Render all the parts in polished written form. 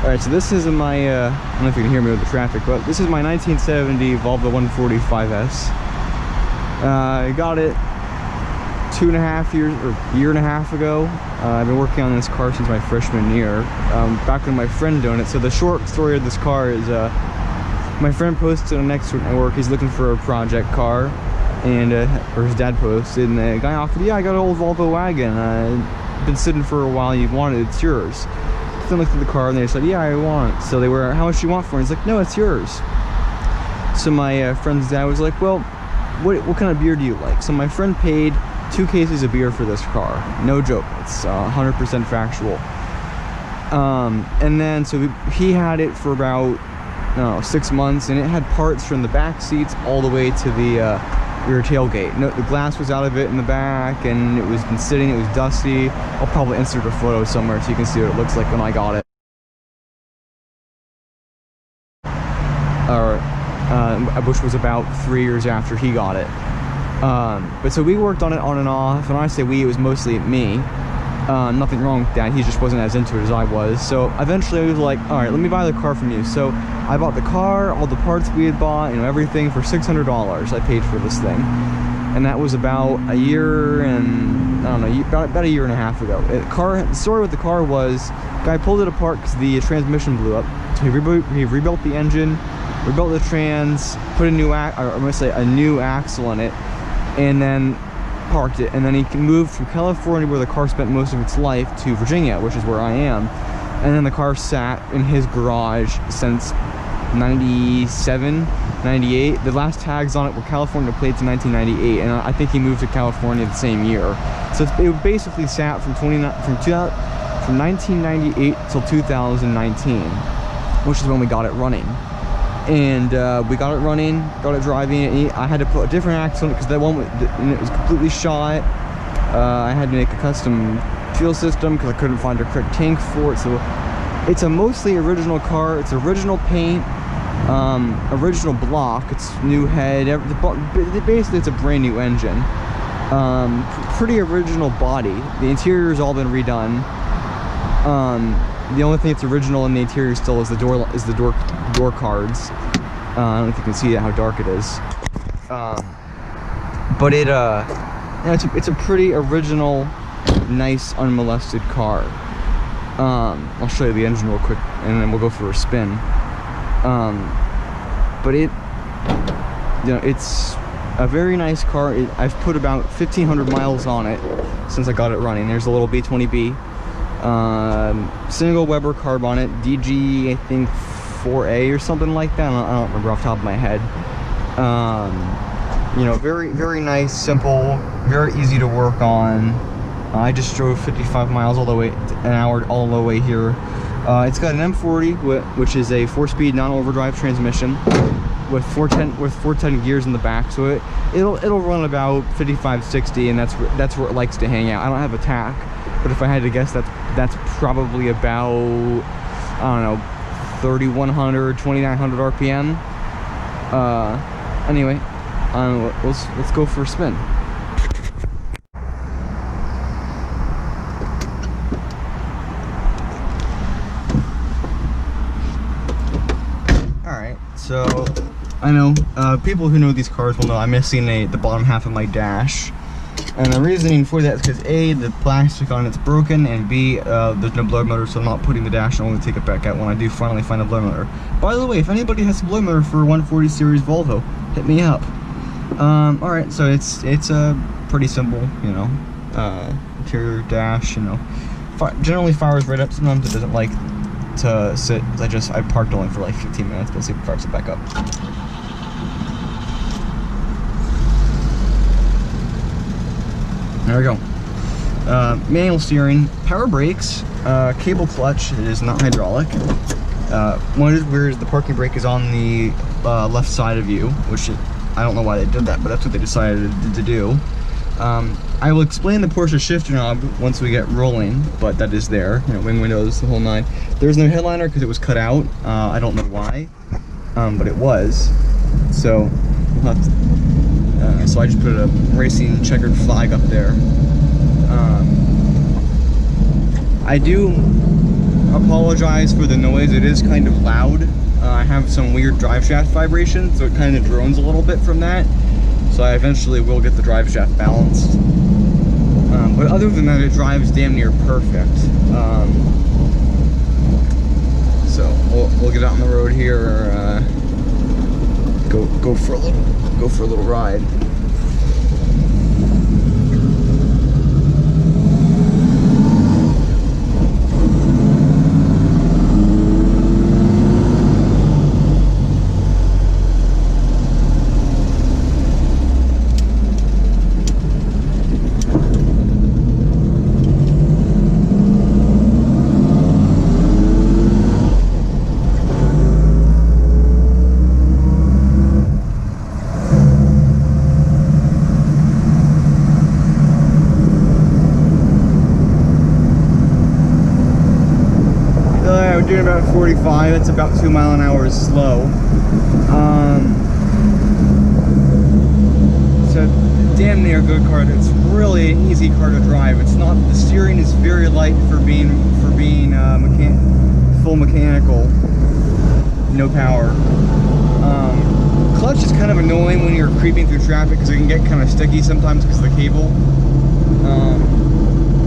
Alright, so this is my, I don't know if you can hear me with the traffic, but this is my 1970 Volvo 145S. I got it 2.5 years, or a year and a half ago. I've been working on this car since my freshman year, back when my friend owned it. So the short story of this car is, my friend posted on Next at work, he's looking for a project car, and, or his dad posted, and the guy offered, yeah, I got an old Volvo wagon, been sitting for a while, you want it, it's yours. Then looked at the car and they said, yeah, I want it. So they were, how much do you want for it? He's like, no, it's yours. So my friend's dad was like, well, what kind of beer do you like? So my friend paid 2 cases of beer for this car. No joke, it's 100% factual. And then, so he had it for about, I don't know, 6 months, and it had parts from the back seats all the way to the rear tailgate. No, the glass was out of it in the back, and it was been sitting, it was dusty. I'll probably insert a photo somewhere so you can see what it looks like when I got it. Which was about 3 years after he got it. But so we worked on it on and off, and when I say we, it was mostly me. Nothing wrong with that, he just wasn't as into it as I was. So eventually I was like, all right, let me buy the car from you. So I bought the car, all the parts we had bought, you know, everything for $600 I paid for this thing. And that was about a year and, I don't know, about a year and a half ago. The story with the car was, guy pulled it apart because the transmission blew up. So he rebuilt the engine, rebuilt the trans, put a new axle in it, and then parked it. And then he moved from California, where the car spent most of its life, to Virginia, which is where I am. And then the car sat in his garage since 97, 98. The last tags on it were California plates in 1998, and I think he moved to California the same year. So it basically sat from 1998 till 2019, which is when we got it running. And we got it running, got it driving, and I had to put a different axle on it because that one, and it was completely shot. I had to make a custom fuel system because I couldn't find a correct tank for it. So it's a mostly original car. It's original paint, original block. It's new head. Basically, it's a brand new engine. Pretty original body. The interior's all been redone. The only thing that's original in the interior still is the door cards. I don't know if you can see how dark it is. But it it's a pretty original, nice, unmolested car. I'll show you the engine real quick, and then we'll go for a spin. But it's a very nice car. I've put about 1,500 miles on it since I got it running. There's a little B20B. Single Weber carb on it, DG, I think 4A or something like that. I don't remember off the top of my head. You know, very, very nice, simple, very easy to work on. I just drove 55 miles an hour all the way here. It's got an M40, which is a 4-speed non-overdrive transmission with 410 gears in the back. So it'll run about 55, 60, and that's where it likes to hang out. I don't have a tach, but if I had to guess, that's probably about, I don't know, 3,100, 2,900 RPM. Anyway, let's go for a spin. Alright, so I know people who know these cars will know I'm missing the bottom half of my dash. And the reasoning for that is because A, the plastic on it's broken, and B, there's no blower motor, so I'm not putting the dash on. I'll only take it back out when I do finally find a blower motor. By the way, if anybody has a blower motor for a 140 series Volvo, hit me up. Alright, so it's a pretty simple, you know, interior dash, you know. Generally fires right up. Sometimes it doesn't like to sit. I parked only for like 15 minutes, but let's see if it fires it back up. There we go. Manual steering, power brakes, cable clutch. It is not hydraulic. One is weird is the parking brake is on the left side of you, which I don't know why they did that, but that's what they decided to do. I will explain the Porsche shifter knob once we get rolling, but that is there. You know, wing windows, the whole nine. There's no headliner because it was cut out. I don't know why, but it was. So we'll have to, so I just put a racing checkered flag up there. apologize for the noise. It is kind of loud. I have some weird drive shaft vibration, so it kind of drones a little bit from that. So I eventually will get the drive shaft balanced. But other than that, it drives damn near perfect. So we'll get out on the road here. Go for a little ride. Doing about 45. It's about 2 miles an hour slow. It's a damn near good car. It's really an easy car to drive. It's not, the steering is very light for being full mechanical, no power. Clutch is kind of annoying when you're creeping through traffic because it can get kind of sticky sometimes because of the cable.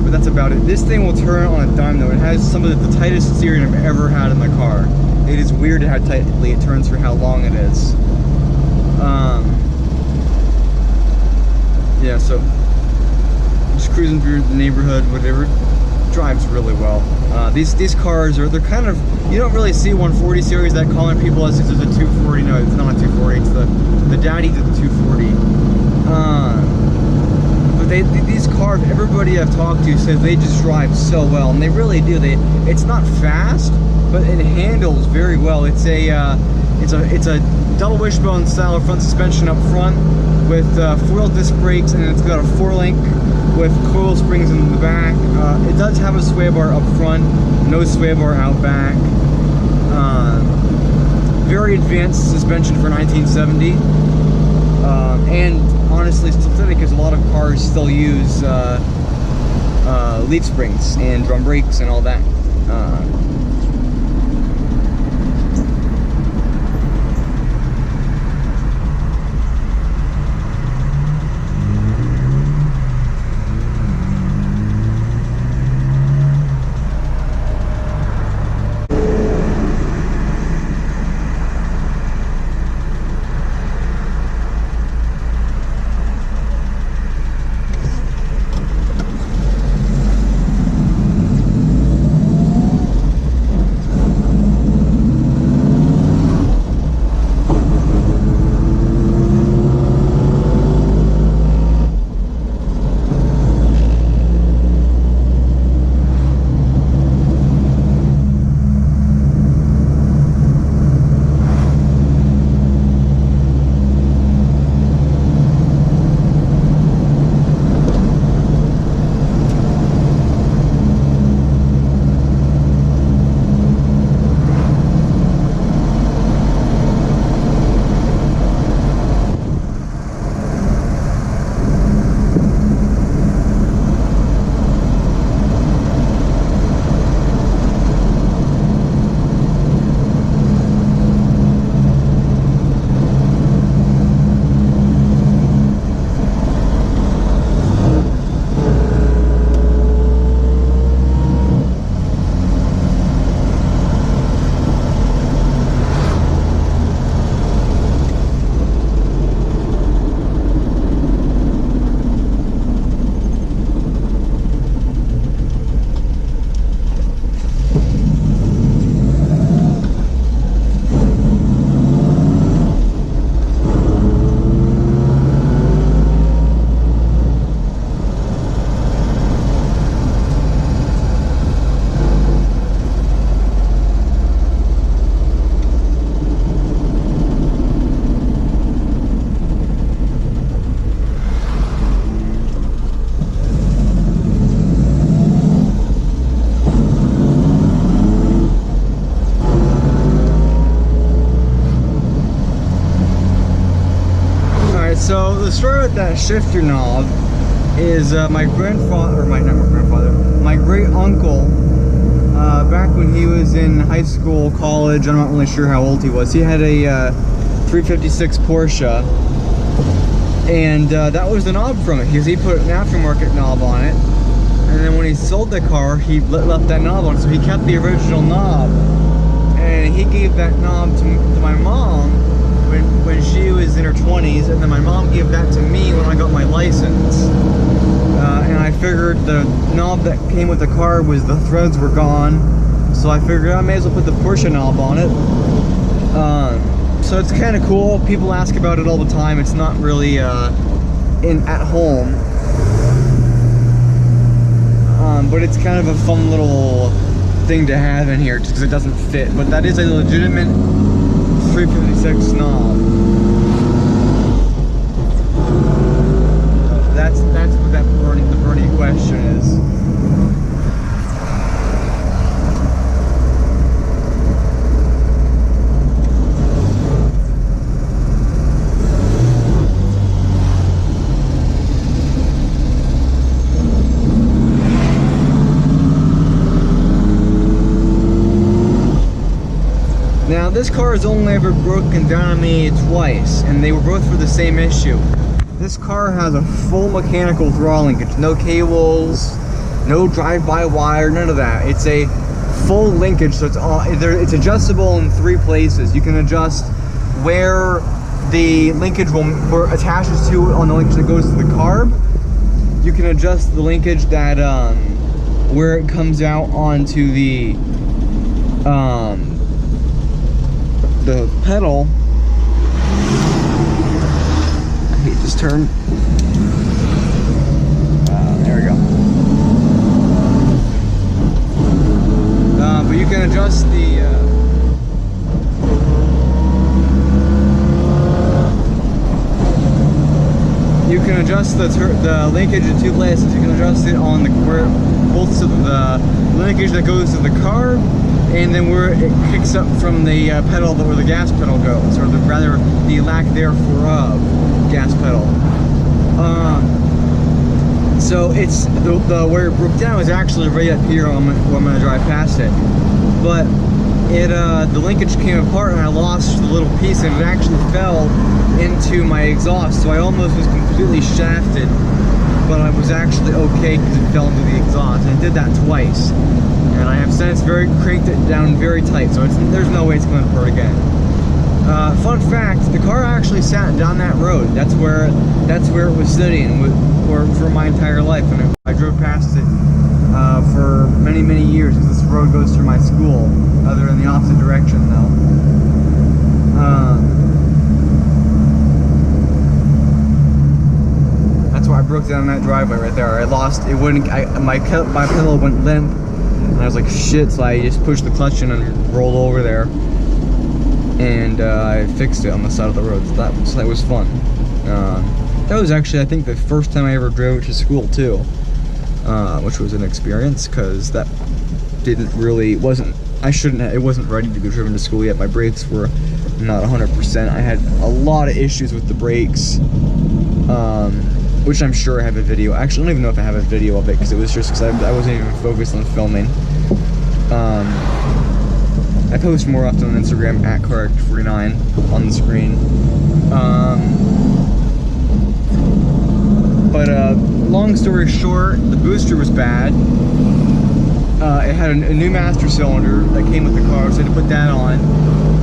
But that's about it. This thing will turn on a dime though. It has some of the tightest steering I've ever had in my car. It is weird how tightly it turns for how long it is. Yeah, so just cruising through the neighborhood, whatever. Drives really well. These cars they're kind of, you don't really see 140 series that common. People as it's a 240. No, it's not a 240. It's the daddy to the 240. These cars, everybody I've talked to says they just drive so well, and they really do. It's not fast, but it handles very well. It's a double wishbone style front suspension up front with foil disc brakes, and it's got a 4-link with coil springs in the back. It does have a sway bar up front, no sway bar out back. Very advanced suspension for 1970, and honestly still today, because a lot of cars still use leaf springs and drum brakes and all that. So the story with that shifter knob is my grandfather, or not my grandfather, my great uncle back when he was in high school, college, I'm not really sure how old he was. He had a 356 Porsche, and that was the knob from it, because he put an aftermarket knob on it, and then when he sold the car, he left that knob on it, so he kept the original knob, and he gave that knob to my mom when she was in her 20s, and then my mom gave that to me when I got my license. And I figured the knob that came with the car was, the threads were gone, so I figured I may as well put the Porsche knob on it. So it's kind of cool. People ask about it all the time. It's not really at home, but it's kind of a fun little thing to have in here just because it doesn't fit. But that is a legitimate 356 knob. That's what the burning question is. Now this car has only ever broken down on me twice, and they were both for the same issue. This car has a full mechanical throttle linkage, no cables, no drive-by wire, none of that. It's a full linkage, so it's adjustable in 3 places. You can adjust where the linkage attaches to on the linkage that goes to the carb. You can adjust the linkage that where it comes out onto the pedal. I hate this turn. There we go. But you can adjust the linkage in 2 places. You can adjust it on both of the linkage that goes to the carb, and then where it kicks up from the pedal where the gas pedal goes, or rather the lack therefore of gas pedal. So it's where it broke down is actually right up here. I'm gonna drive past it, but the linkage came apart and I lost the little piece, and it actually fell into my exhaust. So I almost was completely shafted, but I was actually okay because it fell into the exhaust. And it did that twice, and I have since cranked it down very tight, so there's no way it's going to hurt again. Fun fact: the car actually sat down that road. That's where it was sitting for my entire life, and I drove past it for many years, because this road goes through my school, other in the opposite direction though. That's why I broke down that driveway right there. I lost it. My pedal went limp, and I was like, shit. So I just pushed the clutch in and rolled over there, and I fixed it on the side of the road. So that was fun. That was actually, I think, the first time I ever drove it to school too, which was an experience, because that it wasn't ready to be driven to school yet. My brakes were not 100%. I had a lot of issues with the brakes, which I'm sure I have a video. Actually, I don't even know if I have a video of it, because it was just because I wasn't even focused on filming. I post more often on Instagram at Correct49 on the screen. But long story short, the booster was bad. It had a new master cylinder that came with the car, so I had to put that on.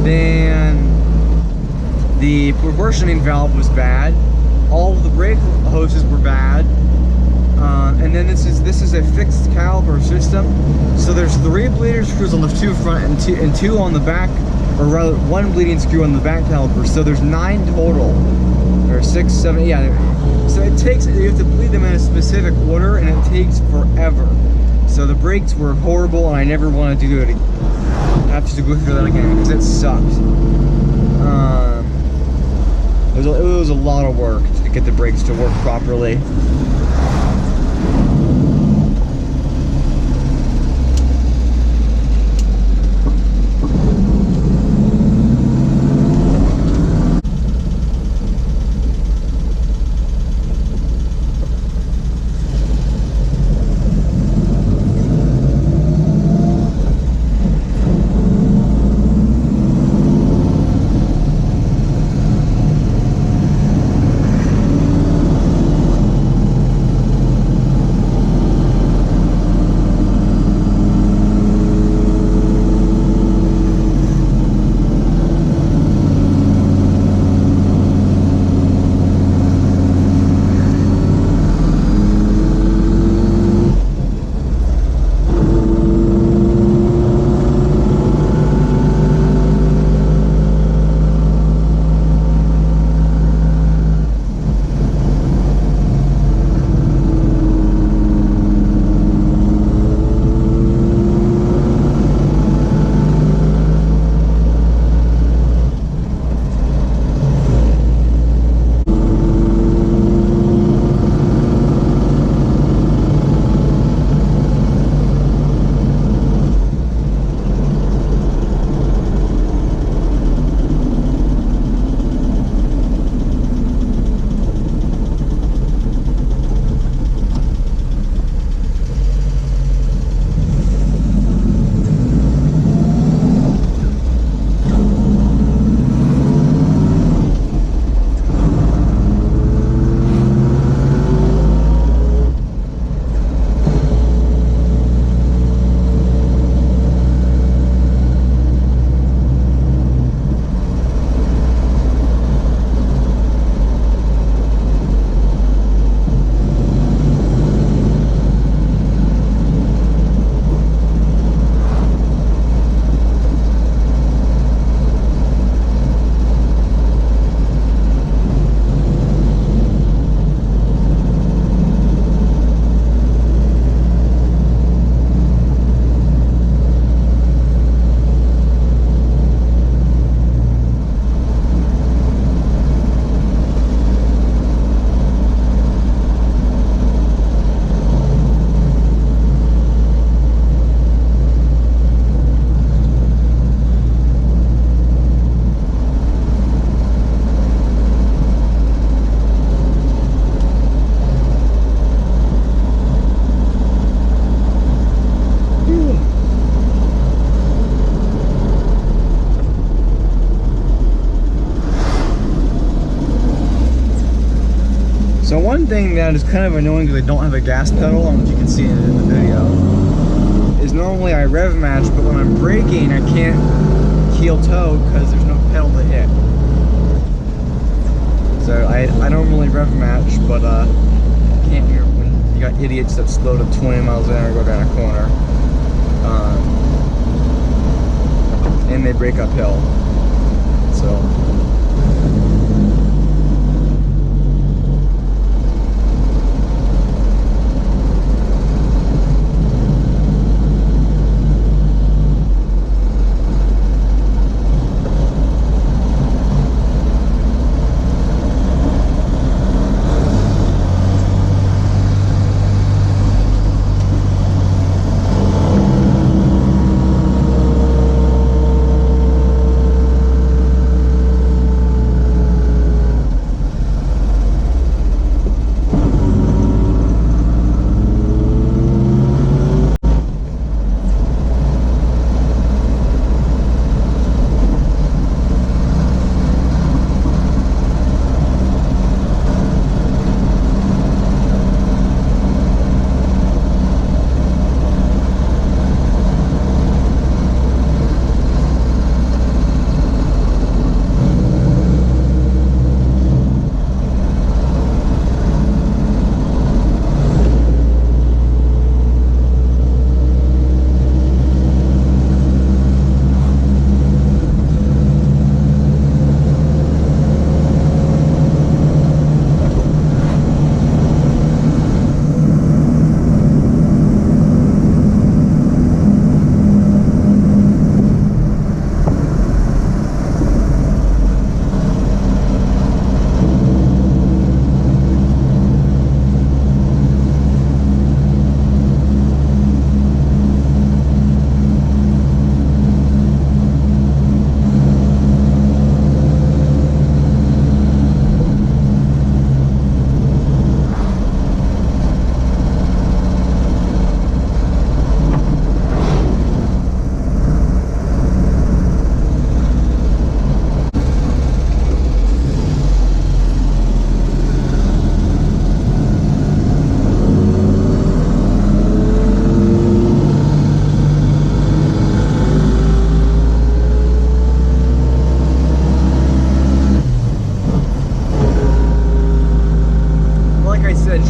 Then the proportioning valve was bad. All of the brake hoses were bad. And then this is a fixed caliper system. So there's 3 bleeding screws on the 2 front and two on the back, or rather 1 bleeding screw on the back caliper. So there's 9 total, or 6, 7, yeah. So you have to bleed them in a specific order, and it takes forever. So the brakes were horrible, and I never want to do it. Have to go through that again, because it sucked. It was a lot of work to get the brakes to work properly. one thing that is kind of annoying because I don't have a gas pedal, I don't know if you can see it in the video, is normally I rev match, but when I'm braking, I can't heel toe because there's no pedal to hit. So I normally rev match, but can't hear when you got idiots that slow to 20 miles an hour go down a corner. And they brake uphill. So.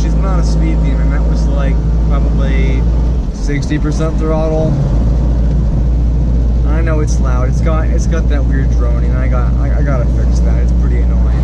She's not a speed demon. That was like probably 60% throttle. I know it's loud. It's got that weird droning. I gotta fix that. It's pretty annoying.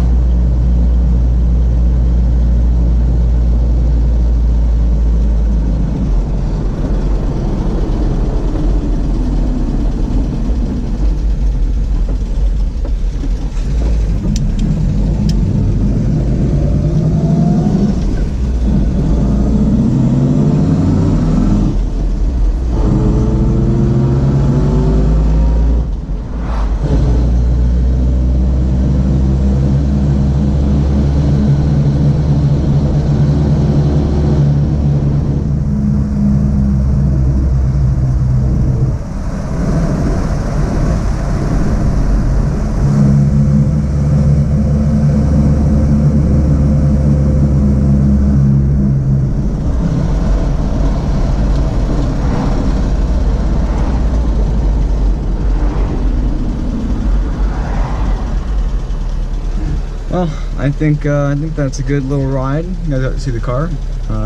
Well, I think that's a good little ride. You guys got to see the car.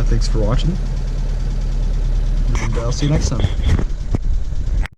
Thanks for watching, and I'll see you next time.